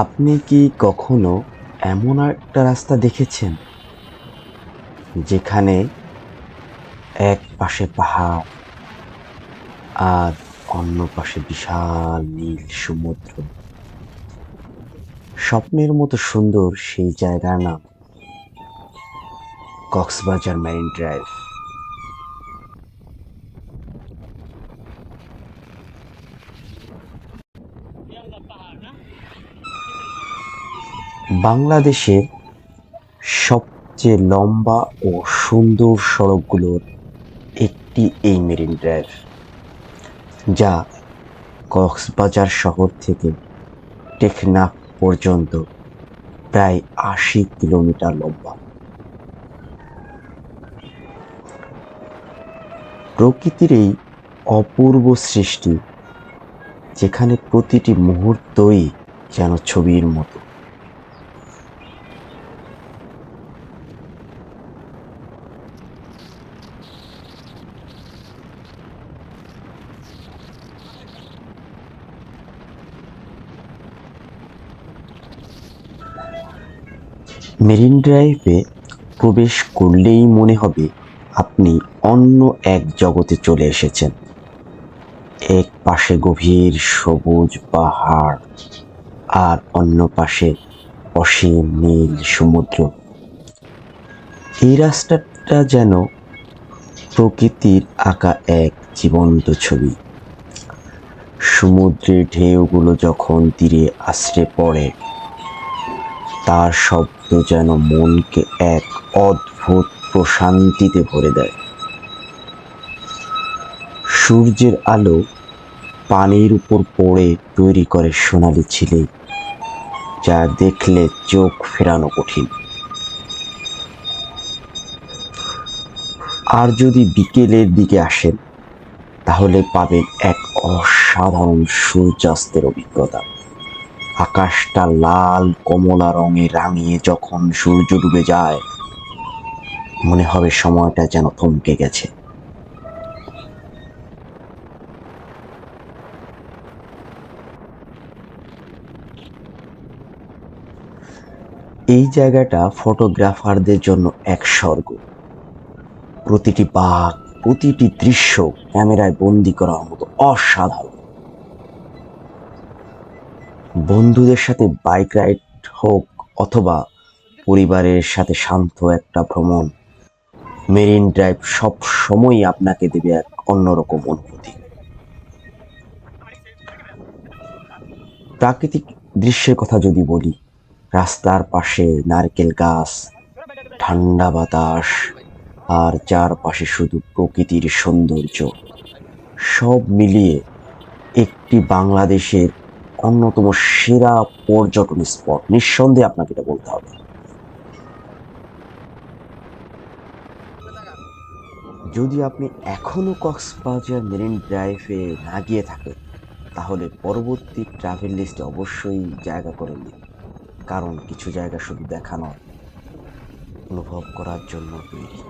আপনি কি কখনো এমন একটা রাস্তা দেখেছেন যেখানে এক পাশে পাহাড় আর অন্য পাশে বিশাল নীল সমুদ্র? স্বপ্নের মতো সুন্দর সেই জায়গার নাম কক্সবাজার মেরিন ড্রাইভ। বাংলাদেশের সবচেয়ে লম্বা ও সুন্দর সড়কগুলোর একটি এই মেরিন ড্রাইভ, যা কক্সবাজার শহর থেকে টেকনাফ পর্যন্ত প্রায় ৮০ কিলোমিটার লম্বা। প্রকৃতির এই অপূর্ব সৃষ্টি, যেখানে প্রতিটি মুহূর্তই যেন ছবির মতো। মেরিন ড্রাইভে প্রবেশ করলেই মনে হবে আপনি অন্য এক জগতে চলে এসেছেন। এক পাশে গভীর সবুজ পাহাড় আর অন্য পাশে অসীম নীল সমুদ্র। এই রাস্তাটা যেন প্রকৃতির আঁকা এক জীবন্ত ছবি। সমুদ্রের ঢেউগুলো যখন তীরে আছড়ে পড়ে, তার শব্দ যেন মনকে এক অদ্ভুত প্রশান্তিতে ভরে দেয়। সূর্যের আলো পানির উপর পড়ে তৈরি করে সোনালি ছিলি, যা দেখলে চোখ ফেরানো কঠিন। আর যদি বিকেলের দিকে আসেন, তাহলে পাবেন এক অসাধারণ সূর্যাস্তের অভিজ্ঞতা। আকাশটা লাল কমলা রঙে রাঙিয়ে যখন সূর্য ডুবে যায়, মনে হবে সময়টা যেন থমকে গেছে। এই জায়গাটা ফটোগ্রাফারদের জন্য এক স্বর্গ। প্রতিটি বাঁক, প্রতিটি দৃশ্য ক্যামেরায় বন্দি করার মতো অসাধারণ। বন্ধুদের সাথে বাইক রাইড হোক অথবা পরিবারের সাথে শান্ত একটা ভ্রমণ, মেরিন ড্রাইভ সব সময়ই আপনাকে দেবে এক অন্যরকম অনুভূতি। প্রাকৃতিক দৃশ্যের কথা যদি বলি, রাস্তার পাশে নারকেল গাছ, ঠান্ডা বাতাস আর চারপাশে শুধু প্রকৃতির সৌন্দর্য, সব মিলিয়ে একটি বাংলাদেশের অন্যতম সেরা পর্যটন স্পট, নিঃসন্দেহে আপনাকে এটা বলতে হবে। যদি আপনি এখনো কক্সবাজার মেরিন ড্রাইভে না গিয়ে থাকেন, তাহলে পরবর্তী ট্রাভেল লিস্টে অবশ্যই জায়গা করে নিন। কারণ কিছু জায়গা শুধু দেখা নয়, অনুভব করার জন্য তৈরি।